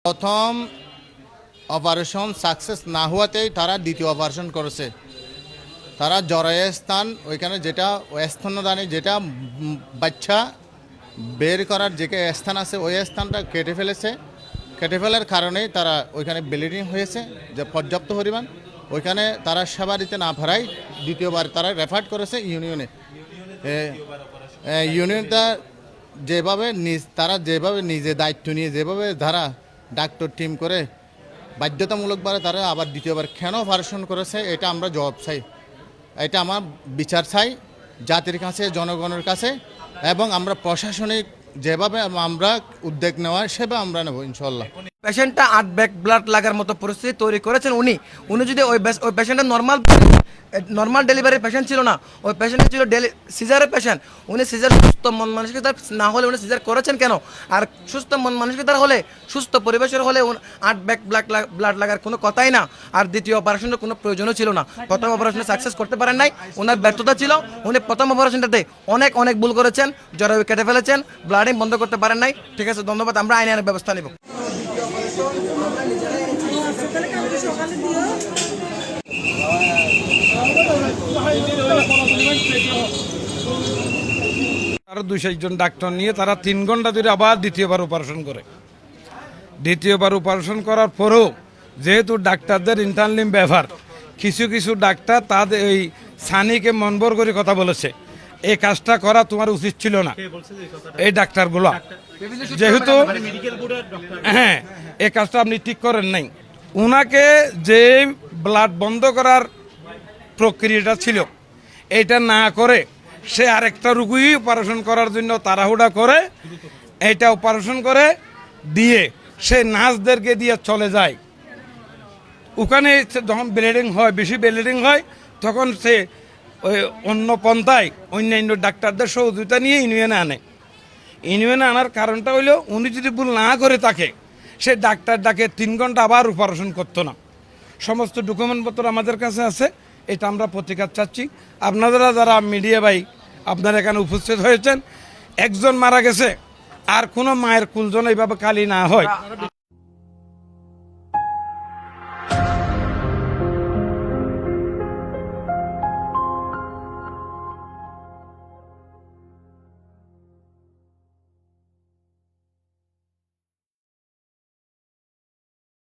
প্রথম operation success না হওয়াতেই তারা দ্বিতীয় অপারেশন করেছে। তারা জরায়ু স্থান ওইখানে যেটা স্তন্যদানে যেটা বাচ্চা বের করার যে স্থান আছে ওই স্থানটা কেটে ফেলেছে। কেটে ফেলার কারণেই তারা ওইখানে ব্লিডিং হয়েছে যে পর্যাপ্ত পরিমাণ। ওইখানে তারা সেবা দিতে না পারায় দ্বিতীয়বার তারা রেফার করেছে ইউনিয়নে। ইউনিয়নটা তারা যেভাবে নিজে দায়িত্ব নিয়ে যেভাবে তারা ডাক্তার টিম করে বাধ্যতামূলকভাবে তারা আবার দ্বিতীয়বার কেন অপারেশন করেছে এটা আমরা জবাব চাই। এটা আমার বিচার চাই জাতির কাছে, জনগণের কাছে, এবং আমরা প্রশাসনিক যেভাবে আমরা উদ্যোগ নেওয়া সেভাবে আমরা নেব ইনশাল্লাহ। পেশেন্টটা 8 ব্যাগ ব্লাড লাগার মতো পরিস্থিতি তৈরি করেছেন উনি যদি ওই পেশেন্টের নর্মাল ডেলিভারি পেশেন্ট ছিল না, ওই পেশেন্ট ছিল সিজারের পেশেন্ট। উনি সিজার সুস্থ মন মানসিকতার না হলে উনি সিজার করেছেন কেন? আর সুস্থ মন মানসিকতার হলে, সুস্থ পরিবেশের হলে 8 ব্যাগ ব্লাড লাগার কোনো কথাই না। আর দ্বিতীয় অপারেশনের কোনো প্রয়োজনও ছিল না। প্রথম অপারেশনে সাকসেস করতে পারেন নাই, ওনার ব্যর্থতা ছিল। উনি প্রথম অপারেশনটাতে অনেক ভুল করেছেন, জরায়ু কেটে ফেলেছেন, ব্লাডিং বন্ধ করতে পারেন নাই। ঠিক আছে, ধন্যবাদ। আমরা আইনের ব্যবস্থা নেব। আরো 2-4 জন ডাক্তার নিয়ে তারা 3 ঘন্টা ধরে আবার দ্বিতীয়বার অপারেশন করে। দ্বিতীয়বার অপারেশন করার পরেও যেহেতু ডাক্তারদের ইন্টারনিম ব্যবহার, কিছু ডাক্তার তাদের এই সানিকে মনবর করে কথা বলেছে, এই কাজটা করা তোমার উচিত ছিল না। এই ডাক্তারগুলো যেহেতু হ্যাঁ এই কাজটা আপনি ঠিক করেন নাই, উনাকে যে ব্লাড বন্ধ করার প্রক্রিয়াটা ছিল এটা না করে সে আরেকটা রুগী অপারেশন করার জন্য তাড়াহুড়া করে এটা অপারেশন করে দিয়ে সে নার্সদেরকে দিয়ে চলে যায়। ওখানে যখন ব্লিডিং হয়, বেশি ব্লিডিং হয়, তখন সে ওই অন্য পন্থায় অন্যান্য ডাক্তারদের সহযোগিতা নিয়ে ইউনিয়নে আনে। ইউনিয়নে আনার কারণটা হলো উনি যদি ভুল না করে থাকে সে ডাক্তারটাকে 3 ঘন্টা আবার অপারেশন করতো না। সমস্ত ডকুমেন্টপত্র আমাদের কাছে আছে, এটা আমরা প্রতিকার চাচ্ছি। আপনারা যারা মিডিয়া ভাই আপনারা এখানে উপস্থিত হয়েছেন, একজন মারা গেছে আর কোনো মায়ের কুলজন এইভাবে খালি না হয়।